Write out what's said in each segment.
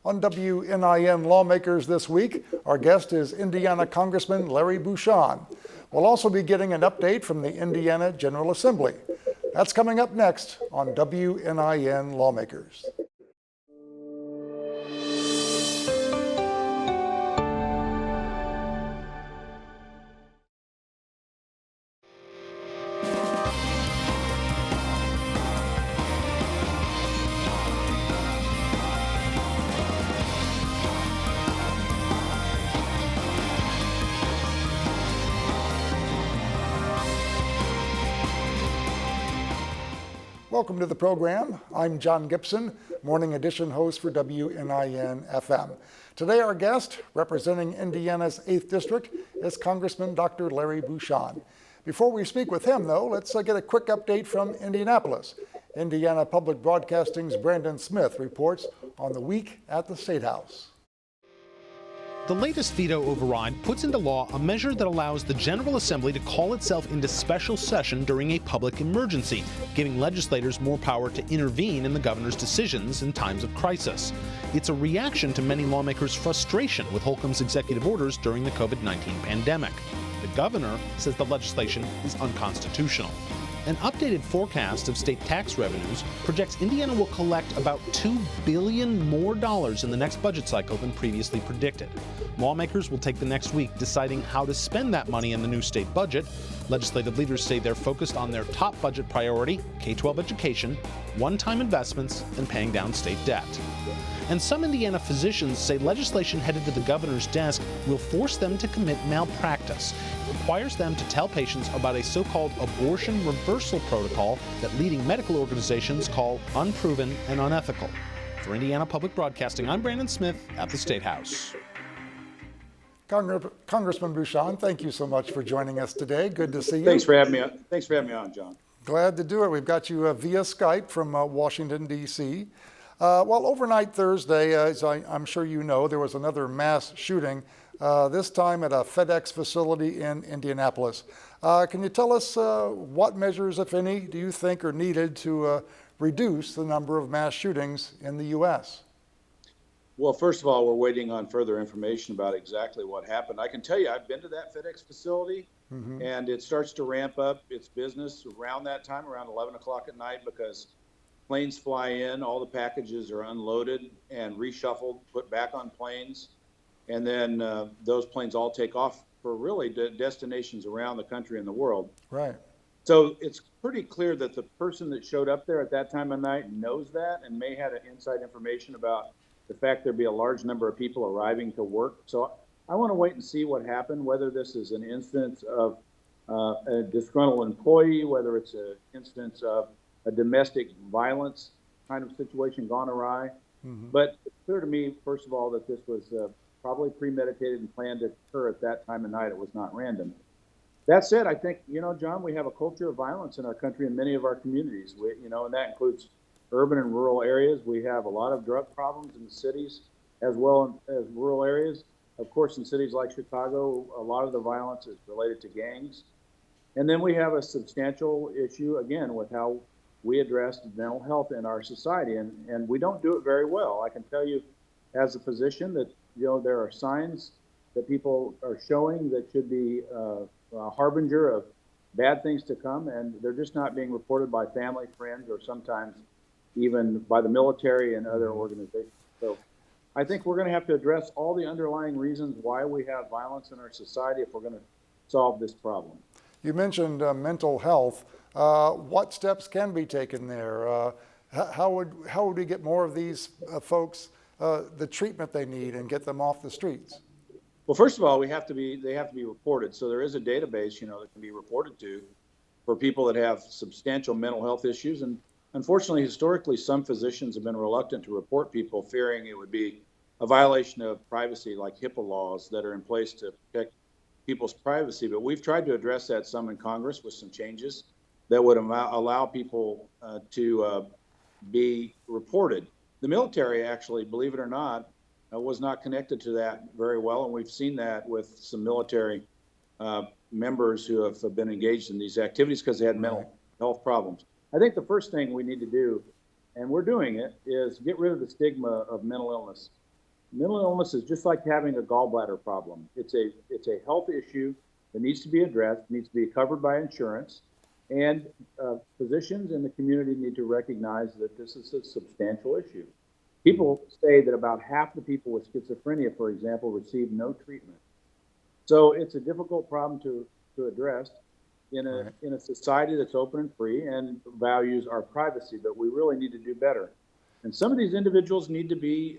On WNIN Lawmakers this week, our guest is Indiana Congressman Larry Bouchon. We'll also be getting an update from the Indiana General Assembly. That's coming up next on WNIN Lawmakers. Welcome to the program. I'm John Gibson, Morning Edition host for WNIN FM. Today our guest, representing Indiana's 8th District, is Congressman Dr. Larry Bouchon. Before we speak with him, though, let's get a quick update from Indianapolis. Indiana Public Broadcasting's Brandon Smith reports on the week at the State House. The latest veto override puts into law a measure that allows the General Assembly to call itself into special session during a public emergency, giving legislators more power to intervene in the governor's decisions in times of crisis. It's a reaction to many lawmakers' frustration with Holcomb's executive orders during the COVID-19 pandemic. The governor says the legislation is unconstitutional. An updated forecast of state tax revenues projects Indiana will collect about $2 billion more in the next budget cycle than previously predicted. Lawmakers will take the next week deciding how to spend that money in the new state budget. Legislative leaders say they're focused on their top budget priority, K-12 education, one-time investments, and paying down state debt. And some Indiana physicians say legislation headed to the governor's desk will force them to commit malpractice. It requires them to tell patients about a so-called abortion reversal protocol that leading medical organizations call unproven and unethical. For Indiana Public Broadcasting, I'm Brandon Smith at the State House. Congressman Bouchon, thank you so much for joining us today. Good to see you. Thanks for having me on. Thanks for having me on, John. Glad to do it. We've got you via Skype from Washington, D.C. Well, overnight Thursday, as I'm sure you know, there was another mass shooting, this time at a FedEx facility in Indianapolis. Can you tell us what measures, if any, do you think are needed to reduce the number of mass shootings in the U.S.? Well, first of all, we're waiting on further information about exactly what happened. I can tell you, I've been to that FedEx facility, and it starts to ramp up its business around that time, around 11 o'clock at night, because planes fly in, all the packages are unloaded and reshuffled, put back on planes, and then those planes all take off for really destinations around the country and the world. Right. So it's pretty clear that the person that showed up there at that time of night knows that and may have inside information about the fact there'd be a large number of people arriving to work. So I want to wait and see what happened, whether this is an instance of a disgruntled employee, whether it's an instance of a domestic violence kind of situation gone awry. But it's clear to me, first of all, that this was probably premeditated and planned to occur at that time of night. It was not random. That said, I think, John, we have a culture of violence in our country and many of our communities, and that includes urban and rural areas. We have a lot of drug problems in the cities as well as rural areas. Of course, in cities like Chicago, a lot of the violence is related to gangs. And then we have a substantial issue, again, with how we address mental health in our society, and we don't do it very well. I can tell you as a physician that, there are signs that people are showing that should be a harbinger of bad things to come, and they're just not being reported by family, friends, or sometimes even by the military and other organizations. So I think we're going to have to address all the underlying reasons why we have violence in our society if we're going to solve this problem. You mentioned mental health. What steps can be taken there? How would we get more of these folks the treatment they need and get them off the streets? Well, first of all, they have to be reported. So there is a database, that can be reported to for people that have substantial mental health issues. And unfortunately, historically, some physicians have been reluctant to report people, fearing it would be a violation of privacy, like HIPAA laws that are in place to protect people's privacy. But we've tried to address that some in Congress with some changes that would allow people to be reported. The military, actually, believe it or not, was not connected to that very well, and we've seen that with some military members who have been engaged in these activities because they had mental health problems. I think the first thing we need to do, and we're doing it, is get rid of the stigma of mental illness. mental illness is just like having a gallbladder problem. It's a health issue that needs to be addressed, needs to be covered by insurance, and physicians in the community need to recognize that this is a substantial issue. People say that about half the people with schizophrenia, for example, receive no treatment. So it's a difficult problem to address in a society that's open and free and values our privacy, but we really need to do better. And some of these individuals need to be,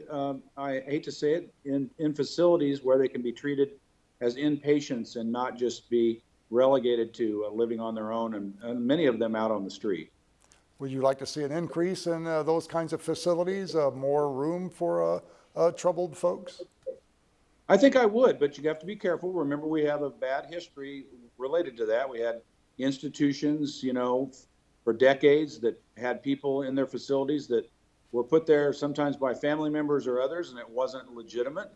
I hate to say it, in facilities where they can be treated as inpatients and not just be relegated to living on their own, and many of them out on the street. Would you like to see an increase in those kinds of facilities, more room for troubled folks? I think I would, but you have to be careful. Remember, we have a bad history related to that. We had institutions, for decades that had people in their facilities that were put there sometimes by family members or others, and it wasn't legitimate.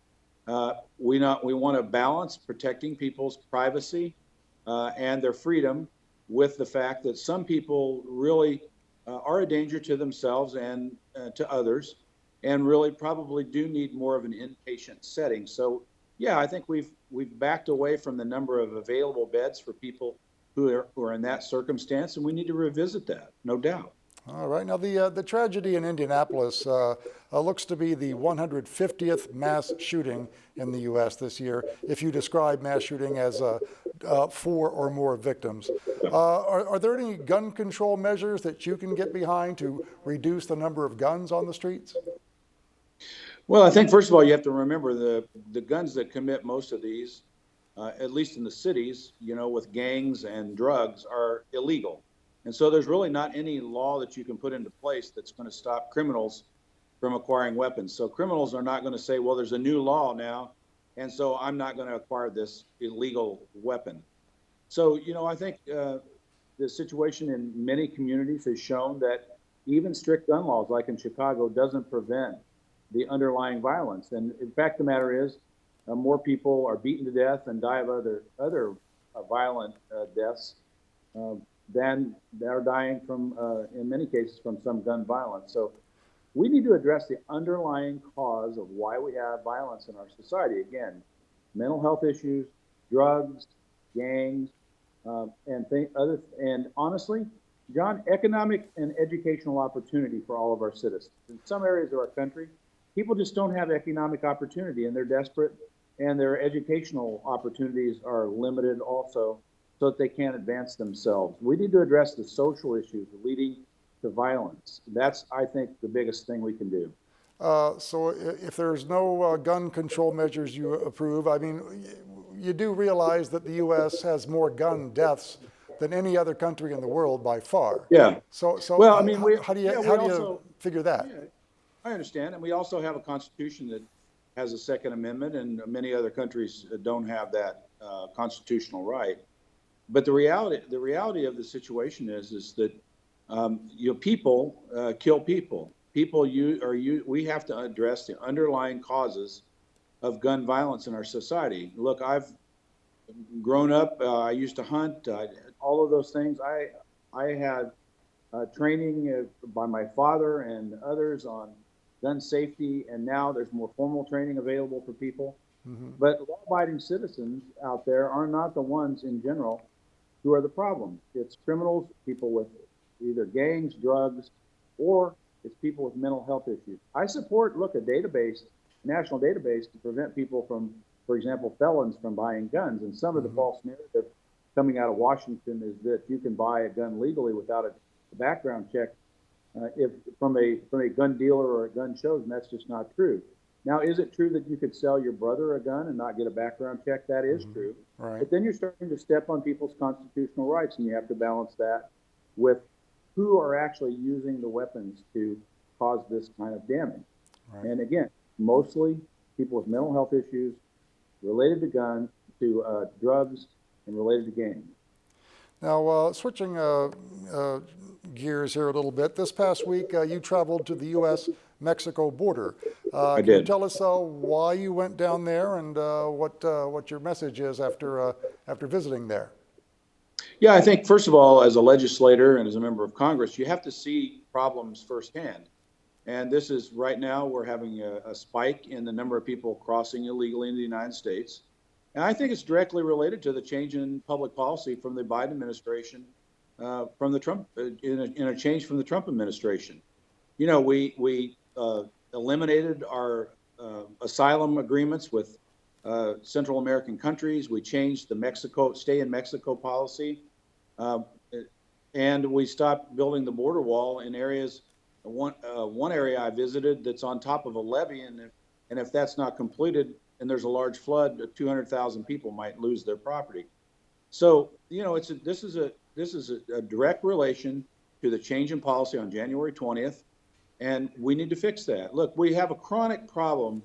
We want to balance protecting people's privacy and their freedom with the fact that some people really are a danger to themselves and to others, and really probably do need more of an inpatient setting. So, yeah, I think we've backed away from the number of available beds for people who are in that circumstance, and we need to revisit that, no doubt. All right. Now, the tragedy in Indianapolis looks to be the 150th mass shooting in the U.S. this year, if you describe mass shooting as 4 or more victims. Are there any gun control measures that you can get behind to reduce the number of guns on the streets? Well, I think, first of all, you have to remember the guns that commit most of these, at least in the cities, with gangs and drugs, are illegal. And so there's really not any law that you can put into place that's going to stop criminals from acquiring weapons. So criminals are not going to say, well, there's a new law now, and so I'm not going to acquire this illegal weapon. So, I think the situation in many communities has shown that even strict gun laws, like in Chicago, doesn't prevent the underlying violence. And in fact, the matter is, more people are beaten to death and die of other violent deaths than are dying from, in many cases, from some gun violence. So we need to address the underlying cause of why we have violence in our society. Again, mental health issues, drugs, gangs, and honestly, John, economic and educational opportunity for all of our citizens. In some areas of our country, people just don't have economic opportunity, and they're desperate, and their educational opportunities are limited also, so that they can't advance themselves. We need to address the social issues leading to violence. That's, I think, the biggest thing we can do. So if there's no gun control measures you approve, I mean, you do realize that the U.S. has more gun deaths than any other country in the world by far. Yeah. So well, I mean, how do you figure that? Yeah, I understand, and we also have a constitution that has a Second Amendment, and many other countries don't have that constitutional right. But the reality of the situation is that people kill people. We have to address the underlying causes of gun violence in our society. Look, I've grown up. I used to hunt. All of those things. I had training by my father and others on gun safety, and now there's more formal training available for people. Mm-hmm. But law-abiding citizens out there are not the ones in general who are the problem. It's criminals, people with either gangs, drugs, or it's people with mental health issues. I support, a national database to prevent people from, for example, felons from buying guns. And some of the false narrative coming out of Washington is that you can buy a gun legally without a background check if from a gun dealer or a gun shows, and that's just not true. Now, is it true that you could sell your brother a gun and not get a background check? That is true. Right. But then you're starting to step on people's constitutional rights, and you have to balance that with who are actually using the weapons to cause this kind of damage. Right. And again, mostly people with mental health issues related to guns, to drugs, and related to gangs. Now, switching gears here a little bit, this past week you traveled to the U.S.-Mexico border. I did. Can you tell us why you went down there and what your message is after visiting there? Yeah, I think, first of all, as a legislator and as a member of Congress, you have to see problems firsthand. And this is right now we're having a spike in the number of people crossing illegally into the United States. And I think it's directly related to the change in public policy from the Biden administration, from the Trump, in a change from the Trump administration. You know, we eliminated our asylum agreements with Central American countries. We changed the stay in Mexico policy. And we stopped building the border wall in areas. One area I visited that's on top of a levee, and if that's not completed and there's a large flood, 200,000 people might lose their property. So, you know, this is a direct relation to the change in policy on January 20th, and we need to fix that. Look, we have a chronic problem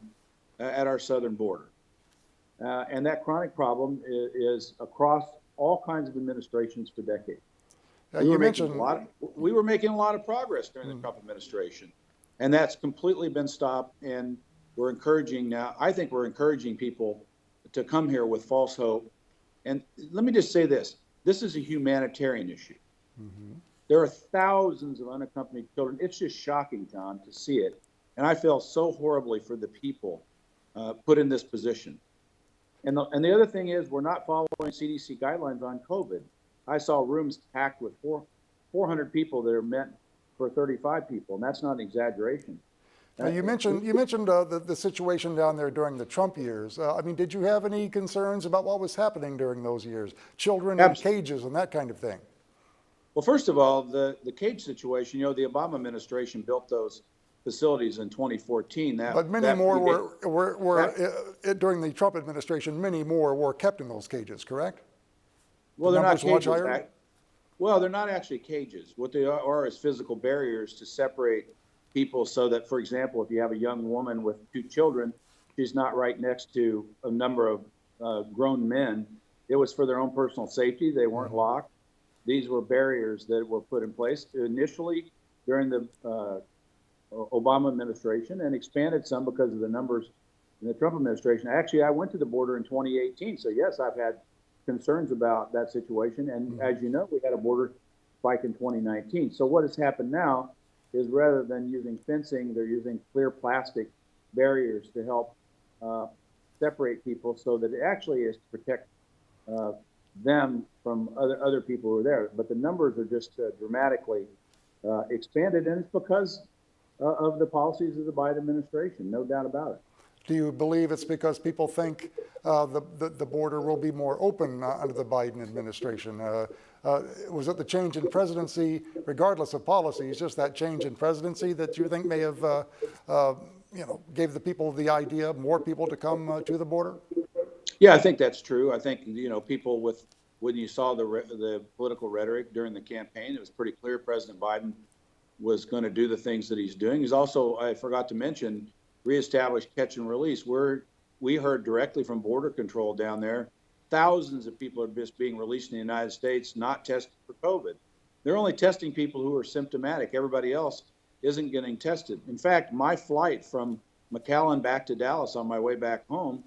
at our southern border, and that chronic problem is across all kinds of administrations for decades. We were making a lot of progress during the Trump administration, and that's completely been stopped. And we're encouraging now. I think we're encouraging people to come here with false hope. And let me just say this: this is a humanitarian issue. Mm-hmm. There are thousands of unaccompanied children. It's just shocking, John, to see it. And I feel so horribly for the people put in this position. And the other thing is, we're not following CDC guidelines on COVID. I saw rooms packed with 400 people that are meant for 35 people, and that's not an exaggeration. Now, you mentioned the situation down there during the Trump years. I mean, did you have any concerns about what was happening during those years? Children in cages and that kind of thing? Well, first of all, the cage situation, you know, the Obama administration built those facilities in 2014. But many more were during the Trump administration, many more were kept in those cages, correct? Well, they're not cages. Well, they're not actually cages. What they are is physical barriers to separate people so that, for example, if you have a young woman with 2 children, she's not right next to a number of grown men. It was for their own personal safety. They weren't locked. These were barriers that were put in place initially during the Obama administration and expanded some because of the numbers in the Trump administration. Actually, I went to the border in 2018. So, yes, I've had concerns about that situation. And as you know, we had a border spike in 2019. So what has happened now is rather than using fencing, they're using clear plastic barriers to help separate people so that it actually is to protect them from other people who are there. But the numbers are just dramatically expanded, and it's because of the policies of the Biden administration, no doubt about it. Do you believe it's because people think the border will be more open under the Biden administration? Was it the change in presidency, regardless of policies, just that change in presidency that you think may have, gave the people the idea, more people to come to the border? Yeah, I think that's true. I think, you know, people when you saw the political rhetoric during the campaign, it was pretty clear President Biden was going to do the things that he's doing. He's also, I forgot to mention, reestablished catch and release. We heard directly from Border Control down there, thousands of people are just being released in the United States, not tested for COVID. They're only testing people who are symptomatic. Everybody else isn't getting tested. In fact, my flight from McAllen back to Dallas on my way back home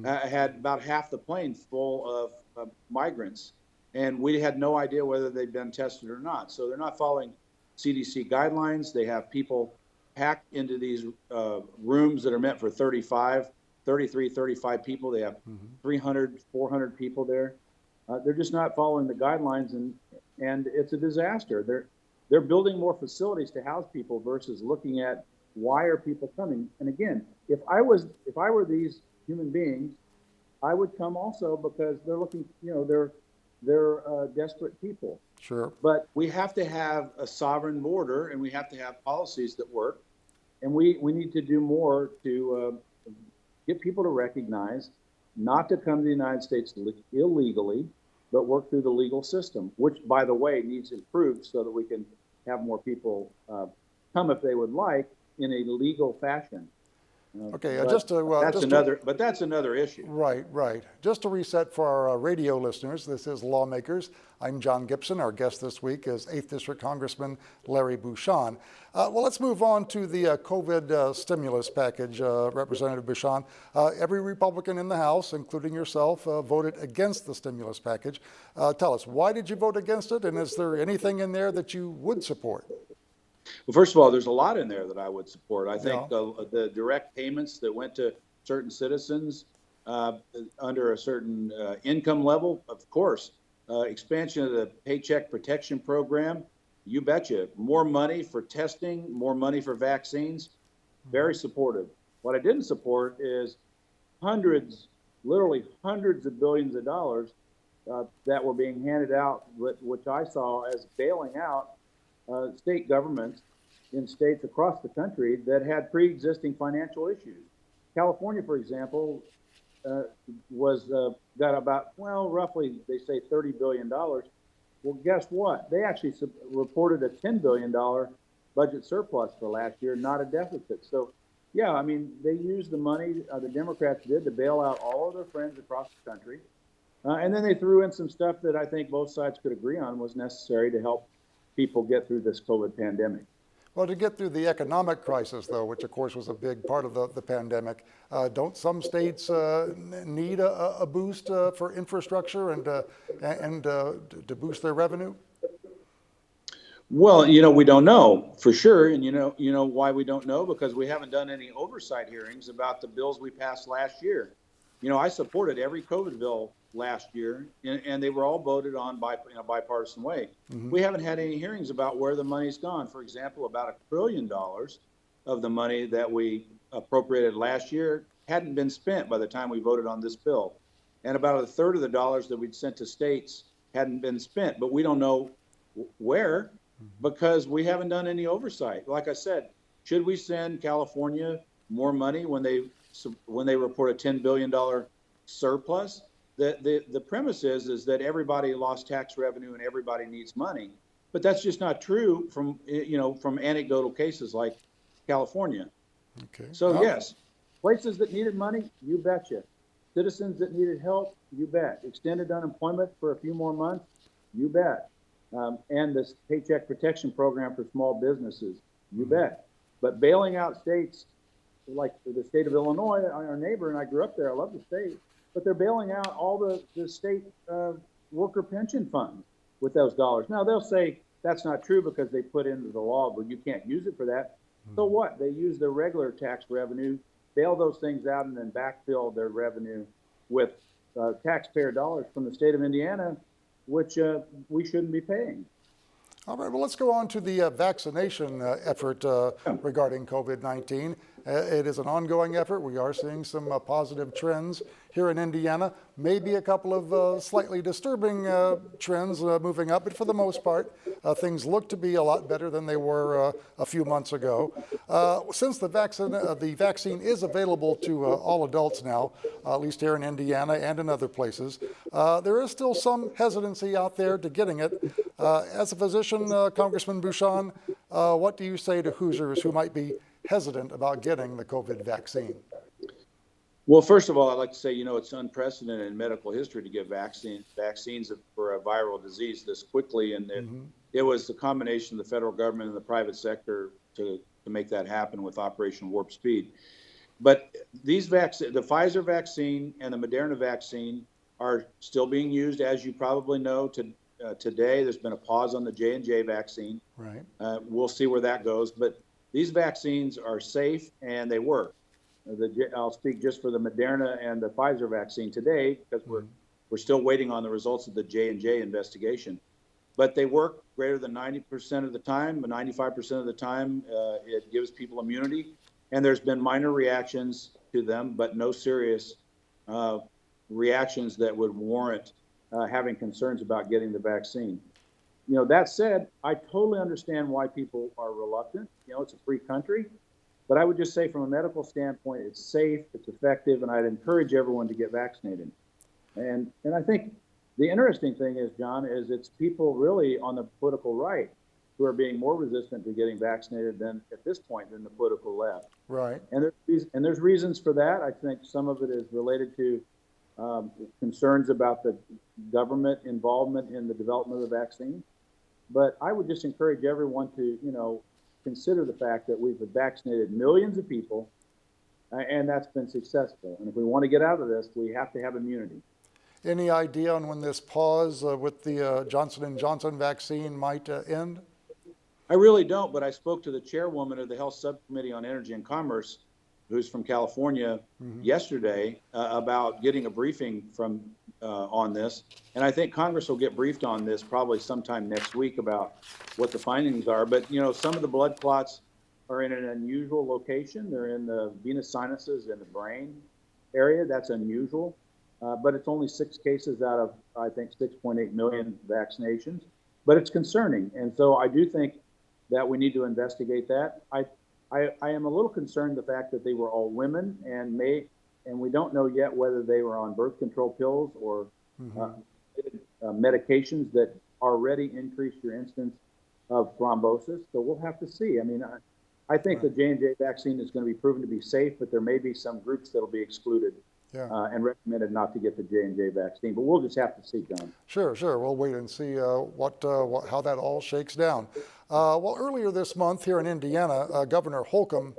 had about half the plane full of migrants, and we had no idea whether they'd been tested or not. So they're not following CDC guidelines. They have people packed into these rooms that are meant for 33, 35 people. They have 300, 400 people there. They're just not following the guidelines, and it's a disaster. They're building more facilities to house people versus looking at why are people coming. And again, if I were these human beings, I would come also because they're looking, you know, they're desperate people. Sure. But we have to have a sovereign border, and we have to have policies that work. And we need to do more to get people to recognize not to come to the United States illegally, but work through the legal system, which, by the way, needs improved so that we can have more people come if they would like in a legal fashion. Okay, but that's another issue. Right. Just to reset for our radio listeners, this is Lawmakers. I'm John Gibson. Our guest this week is 8th District Congressman Larry Bouchon. Well, let's move on to the COVID stimulus package, Representative Bouchon. Every Republican in the House, including yourself, voted against the stimulus package. Tell us, why did you vote against it, and is there anything in there that you would support? Well, first of all, there's a lot in there that I would support. I think Yeah. the direct payments that went to certain citizens under a certain income level, of course. Expansion of the Paycheck Protection Program, you betcha. More money for testing, more money for vaccines, very supportive. What I didn't support is hundreds, literally hundreds of billions of dollars that were being handed out, which I saw as bailing out state governments in states across the country that had pre-existing financial issues. California, for example, got about, well, roughly, they say $30 billion. Well, guess what? They actually reported a $10 billion budget surplus for last year, not a deficit. So, yeah, I mean, they used the money, the Democrats did, to bail out all of their friends across the country. And then they threw in some stuff that I think both sides could agree on was necessary to help people get through this COVID pandemic. Well, to get through the economic crisis, though, which of course was a big part of the pandemic, don't some states need a boost for infrastructure and to boost their revenue? Well, we don't know for sure, and you know why we don't know, because we haven't done any oversight hearings about the bills we passed last year. I supported every COVID bill last year, and they were all voted on in a bipartisan way. Mm-hmm. We haven't had any hearings about where the money's gone. For example, about $1 trillion of the money that we appropriated last year hadn't been spent by the time we voted on this bill. And about a third of the dollars that we'd sent to states hadn't been spent, but we don't know where because we haven't done any oversight. Like I said, should we send California more money when they report a $10 billion surplus? The premise is that everybody lost tax revenue and everybody needs money, but that's just not true from anecdotal cases like California. Okay. So yes, places that needed money, you betcha. Citizens that needed help, you bet. Extended unemployment for a few more months, you bet. And this Paycheck Protection Program for small businesses, you bet. But bailing out states like the state of Illinois, our neighbor, and I grew up there, I love the state, but they're bailing out all the state worker pension funds with those dollars. Now, they'll say that's not true because they put into the law, but you can't use it for that. So what? They use their regular tax revenue, bail those things out, and then backfill their revenue with taxpayer dollars from the state of Indiana, which we shouldn't be paying. All right, well, let's go on to the vaccination effort regarding COVID-19. It is an ongoing effort. We are seeing some positive trends here in Indiana, maybe a couple of slightly disturbing trends moving up, but for the most part, things look to be a lot better than they were a few months ago. Since the vaccine is available to all adults now, at least here in Indiana and in other places, there is still some hesitancy out there to getting it. As a physician, Congressman Bouchon, what do you say to Hoosiers who might be hesitant about getting the COVID vaccine? Well, first of all, I'd like to say, it's unprecedented in medical history to give vaccines for a viral disease this quickly. And it was the combination of the federal government and the private sector to make that happen with Operation Warp Speed. But these the Pfizer vaccine and the Moderna vaccine are still being used, as you probably know. Today, there's been a pause on the J&J vaccine. Right. We'll see where that goes. But these vaccines are safe and they work. I'll speak just for the Moderna and the Pfizer vaccine today because we're still waiting on the results of the J&J investigation. But they work greater than 90% of the time, 95% of the time. It gives people immunity. And there's been minor reactions to them, but no serious reactions that would warrant having concerns about getting the vaccine. That said, I totally understand why people are reluctant. It's a free country. But I would just say from a medical standpoint, it's safe, it's effective, and I'd encourage everyone to get vaccinated. And I think the interesting thing is, John, is it's people really on the political right who are being more resistant to getting vaccinated than at this point than the political left. Right. And there's reasons for that. I think some of it is related to concerns about the government involvement in the development of the vaccine. But I would just encourage everyone to, consider the fact that we've vaccinated millions of people, and that's been successful. And if we want to get out of this, we have to have immunity. Any idea on when this pause with the Johnson & Johnson vaccine might end? I really don't, but I spoke to the chairwoman of the Health Subcommittee on Energy and Commerce, who's from California, yesterday about getting a briefing from on this. And I think Congress will get briefed on this probably sometime next week about what the findings are. But, some of the blood clots are in an unusual location. They're in the venous sinuses in the brain area. That's unusual. But it's only 6 cases out of, I think, 6.8 million vaccinations. But it's concerning. And so I do think that we need to investigate that. I am a little concerned the fact that they were all women and we don't know yet whether they were on birth control pills or medications that already increase your instance of thrombosis. So we'll have to see. I mean, I think the J&J vaccine is going to be proven to be safe, but there may be some groups that will be excluded and recommended not to get the J&J vaccine. But we'll just have to see, John. Sure. We'll wait and see how that all shakes down. Well, earlier this month here in Indiana, Governor Holcomb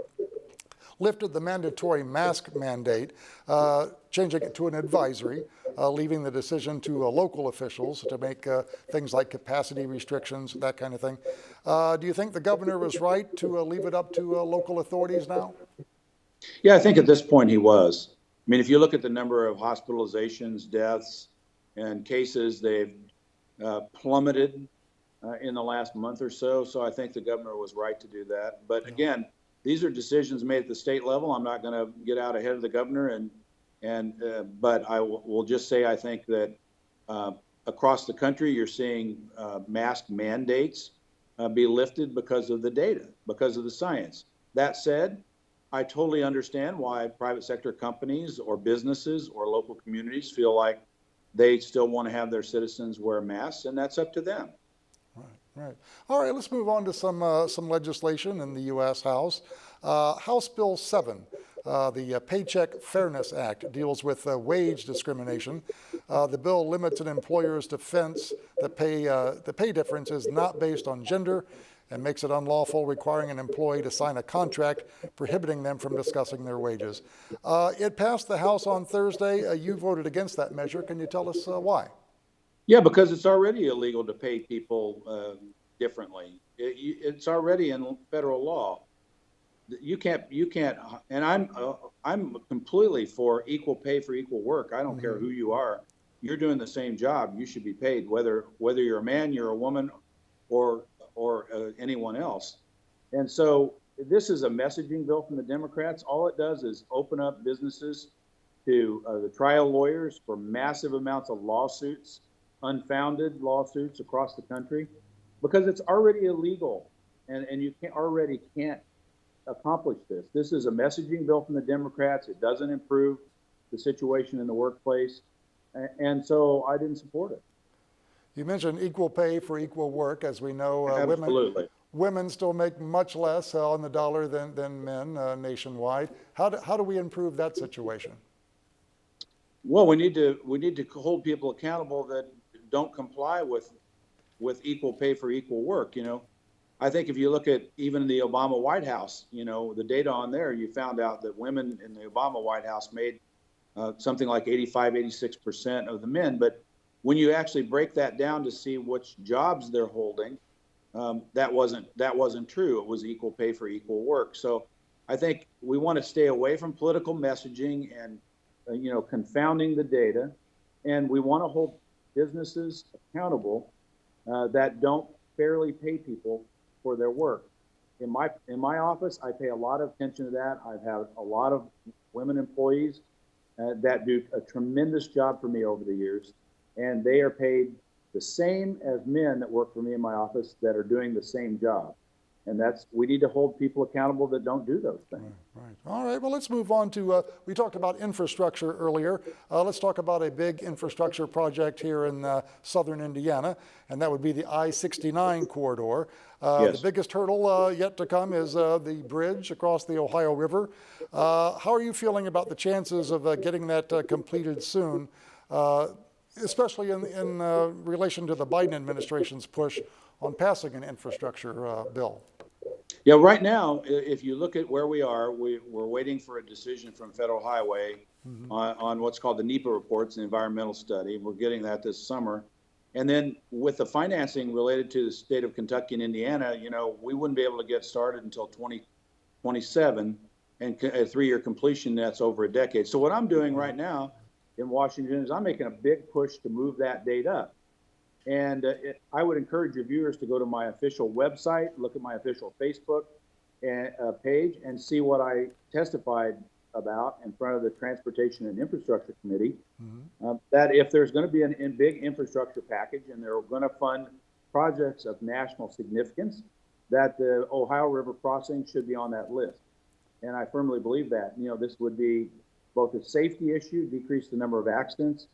lifted the mandatory mask mandate, changing it to an advisory, leaving the decision to local officials to make things like capacity restrictions, that kind of thing. Do you think the governor was right to leave it up to local authorities now? Yeah, I think at this point he was. I mean, if you look at the number of hospitalizations, deaths, and cases, they've plummeted in the last month or so. So I think the governor was right to do that. But again, these are decisions made at the state level. I'm not going to get out ahead of the governor, but I will just say I think that across the country you're seeing mask mandates be lifted because of the data, because of the science. That said, I totally understand why private sector companies or businesses or local communities feel like they still want to have their citizens wear masks, and that's up to them. Right. All right, let's move on to some legislation in the U.S. House. House Bill 7, the Paycheck Fairness Act, deals with wage discrimination. The bill limits an employer's defense that the pay difference is not based on gender and makes it unlawful, requiring an employee to sign a contract prohibiting them from discussing their wages. It passed the House on Thursday. You voted against that measure. Can you tell us why? Yeah, because it's already illegal to pay people differently. It's already in federal law. You can't, and I'm completely for equal pay for equal work. I don't care who you are. You're doing the same job. You should be paid, whether you're a man, you're a woman, or anyone else. And so this is a messaging bill from the Democrats. All it does is open up businesses to the trial lawyers for massive amounts of lawsuits, unfounded lawsuits across the country, because it's already illegal, and you can't accomplish this. This is a messaging bill from the Democrats. It doesn't improve the situation in the workplace, and so I didn't support it. You mentioned equal pay for equal work. As we know, women still make much less on the dollar than men nationwide. How do we improve that situation? Well, we need to hold people accountable that don't comply with equal pay for equal work. I think if you look at even the Obama White House, the data on there, you found out that women in the Obama White House made something like 86% of the men. But when you actually break that down to see which jobs they're holding, that wasn't true. It was equal pay for equal work. So I think we want to stay away from political messaging and confounding the data, and we want to hold businesses accountable that don't fairly pay people for their work. In my office, I pay a lot of attention to that. I've had a lot of women employees that do a tremendous job for me over the years, and they are paid the same as men that work for me in my office that are doing the same job. And we need to hold people accountable that don't do those things. Right. All right. Well, let's move on to, we talked about infrastructure earlier. Let's talk about a big infrastructure project here in southern Indiana, and that would be the I-69 corridor. Yes. The biggest hurdle yet to come is the bridge across the Ohio River. How are you feeling about the chances of getting that completed soon, especially in relation to the Biden administration's push on passing an infrastructure bill? Yeah, right now, if you look at where we are, we're waiting for a decision from Federal Highway on what's called the NEPA reports, the environmental study. We're getting that this summer. And then with the financing related to the state of Kentucky and Indiana, we wouldn't be able to get started until 2027, and a 3-year completion, that's over a decade. So what I'm doing right now in Washington is I'm making a big push to move that date up. And I would encourage your viewers to go to my official website, look at my official Facebook page, and see what I testified about in front of the Transportation and Infrastructure Committee, that if there's going to be a big infrastructure package and they're going to fund projects of national significance, that the Ohio River crossing should be on that list. And I firmly believe that. This would be both a safety issue, decrease the number of accidents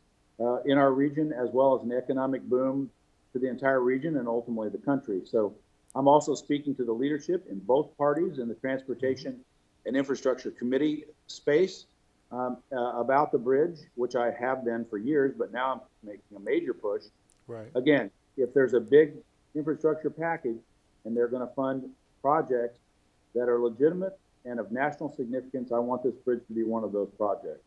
in our region, as well as an economic boom to the entire region and ultimately the country. So I'm also speaking to the leadership in both parties in the Transportation and Infrastructure Committee space about the bridge, which I have been for years, but now I'm making a major push. Right. Again, if there's a big infrastructure package and they're going to fund projects that are legitimate and of national significance, I want this bridge to be one of those projects.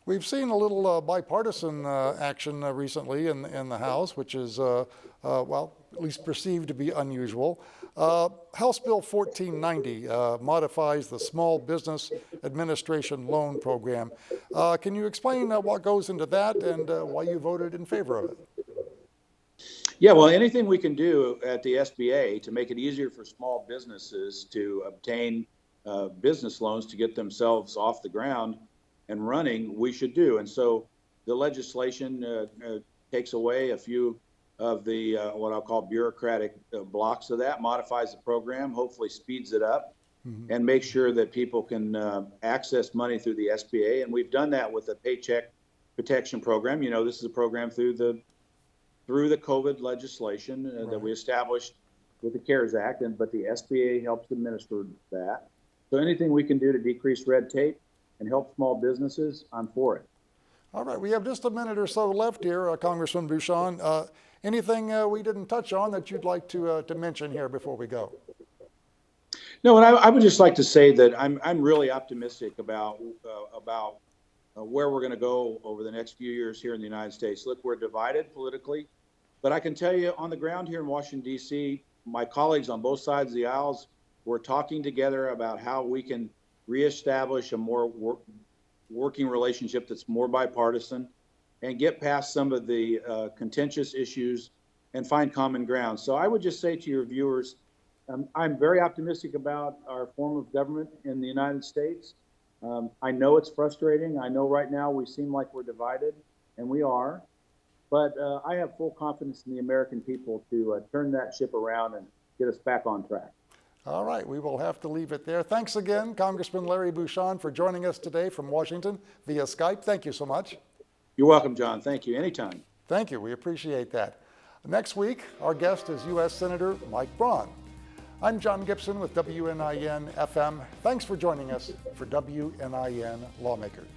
We've seen a little bipartisan action recently in the House, which is, well, at least perceived to be unusual. House Bill 1490 modifies the Small Business Administration Loan Program. Can you explain what goes into that and why you voted in favor of it? Yeah, well, anything we can do at the SBA to make it easier for small businesses to obtain business loans to get themselves off the ground and running, we should do. And so the legislation takes away a few of the what I'll call bureaucratic blocks of that, modifies the program, hopefully speeds it up, and makes sure that people can access money through the SBA. And we've done that with the Paycheck Protection Program. This is a program through the COVID legislation that we established with the CARES Act, but the SBA helps administer that. So anything we can do to decrease red tape and help small businesses, I'm for it. All right, we have just a minute or so left here, Congressman Bouchon. Anything we didn't touch on that you'd like to mention here before we go? No, and I would just like to say that I'm really optimistic about where we're going to go over the next few years here in the United States. Look, we're divided politically, but I can tell you on the ground here in Washington, D.C., my colleagues on both sides of the aisles, we're talking together about how we can reestablish a more working relationship that's more bipartisan and get past some of the contentious issues and find common ground. So I would just say to your viewers, I'm very optimistic about our form of government in the United States. I know it's frustrating. I know right now we seem like we're divided, and we are. But I have full confidence in the American people to turn that ship around and get us back on track. All right, we will have to leave it there. Thanks again, Congressman Larry Bouchon, for joining us today from Washington via Skype. Thank you so much. You're welcome, John. Thank you. Anytime. Thank you. We appreciate that. Next week, our guest is U.S. Senator Mike Braun. I'm John Gibson with WNIN FM. Thanks for joining us for WNIN Lawmakers.